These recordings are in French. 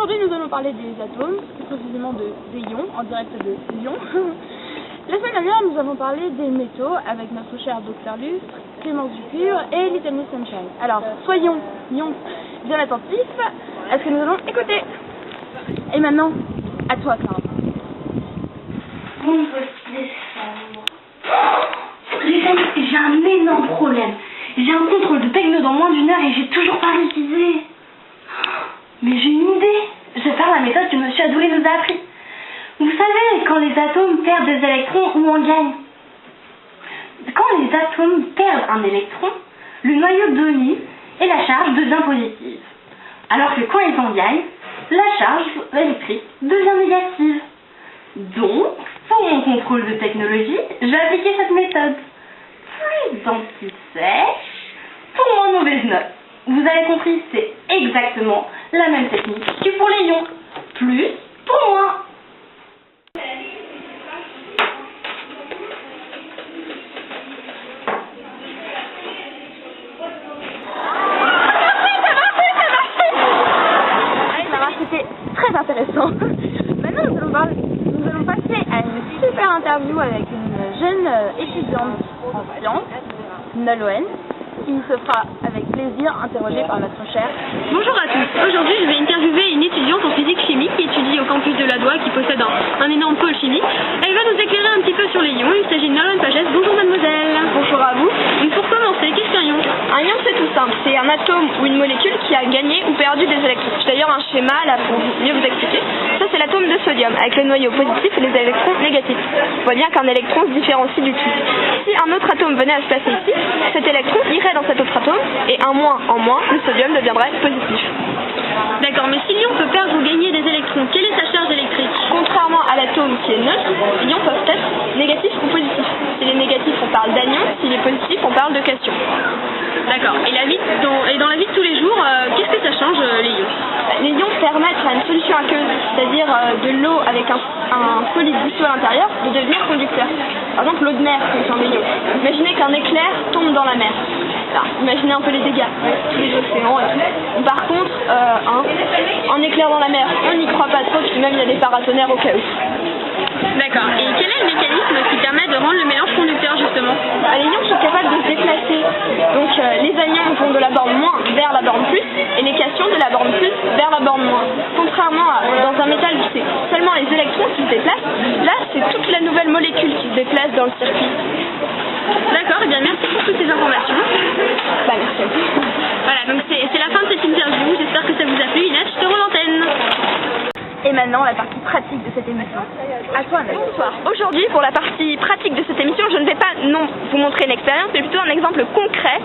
aujourd'hui nous allons parler des atomes, plus précisément des ions, en direct de Lyon. La semaine dernière nous avons parlé des métaux avec notre cher Dr Lustre, Clémence Ducure et Little Miss Sunshine. Alors soyons bien attentifs à ce que nous allons écouter. Et maintenant, à toi Clara. Bon, les amis, j'ai un énorme problème. J'ai un contrôle de techno dans moins d'une heure et j'ai toujours pas révisé. Mais j'ai une idée. Je vais faire la méthode que monsieur Adoulé nous a appris. Vous savez, quand les atomes perdent des électrons ou en gagnent. Quand les atomes perdent un électron, le noyau domine et la charge devient positive. Alors que quand ils en gagnent, la charge électrique devient négative. Donc, pour mon contrôle de technologie, je vais appliquer cette méthode. Plus d'anti-sèche pour moins mauvaise note. Vous avez compris, c'est exactement la même technique que pour les ions. Plus pour moins. C'était très intéressant. Maintenant nous allons passer à une super interview avec une jeune étudiante en sciences, Nolwenn, qui se fera avec plaisir interroger par notre cher. Bonjour à tous, aujourd'hui je vais interviewer une étudiante en physique chimie qui étudie au campus de Ladois, qui possède un énorme pôle chimique. Elle va nous éclairer un petit peu sur les ions. Il s'agit de Nolwenn Pagès. Bonjour mademoiselle. Bonjour à vous. Donc pour commencer, qu'est-ce qu'un ion? Un ion c'est tout simple, c'est un atome ou une molécule qui a gagné ou perdu des électrons. J'ai d'ailleurs un schéma là pour mieux vous expliquer. Ça c'est l'atome de sodium avec le noyau positif et les électrons négatifs. On voit bien qu'un électron se différencie du tout. Si un autre atome venait à se placer ici, cet électron irait dans cet autre atome et un moins en moins, le sodium deviendrait positif. D'accord, mais si l'ion peut perdre ou gagner des électrons, quelle est sa charge électrique? Contrairement à l'atome qui est neutre, les ions peuvent être négatifs ou positifs. Si les négatifs on parle d'anion, si les positifs on parle de cation. D'accord, et dans la vie de tous les jours, qu'est-ce que ça change les ions? Les ions permettent à une solution aqueuse, c'est-à-dire de l'eau avec un solide dissous à l'intérieur, de devenir conducteur. Par exemple, l'eau de mer contient des ions. Imaginez qu'un éclair tombe dans la mer. Alors, imaginez un peu les dégâts, tous les océans et tout. Par contre, un éclair dans la mer, on n'y croit pas trop, puis même il y a des paratonnerres au cas où. D'accord, et quel est le mécanisme qui permet de rendre le mélange conducteur justement? Les ions sont capables de se déplacer. Donc les anions vont de la borne moins vers la borne plus, et les cations de la borne plus vers la borne moins. Contrairement à dans un métal où c'est seulement les électrons qui se déplacent, là c'est toute la nouvelle molécule qui se déplace dans le circuit. D'accord, et bien merci pour toutes ces informations. Merci à vous. Voilà, donc c'est la fin de cette interview, j'espère que ça vous a plu. Inès, je te rends l'antenne. Et maintenant la partie pratique de cette émission. À toi Nolwenn. Bonsoir. Aujourd'hui, pour la partie pratique de cette émission, je ne vais pas vous montrer une expérience, mais plutôt un exemple concret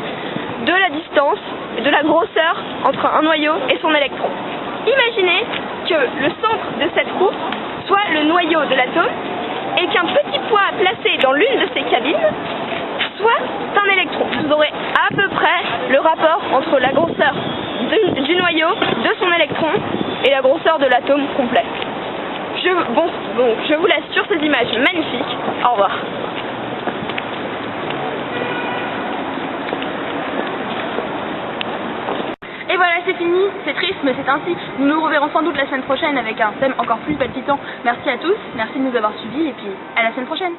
de la distance et de la grosseur entre un noyau et son électron. Imaginez que le centre de cette roue soit le noyau de l'atome et qu'un petit poids placé dans l'une de ces cabines soit un électron. Vous aurez à peu près le rapport entre la grosseur du noyau, de son électron et la grosseur de l'atome complet. Je vous laisse sur ces images magnifiques. Au revoir. Et voilà, c'est fini, c'est triste, mais c'est ainsi. Nous nous reverrons sans doute la semaine prochaine avec un thème encore plus palpitant. Merci à tous, merci de nous avoir suivis, et puis à la semaine prochaine.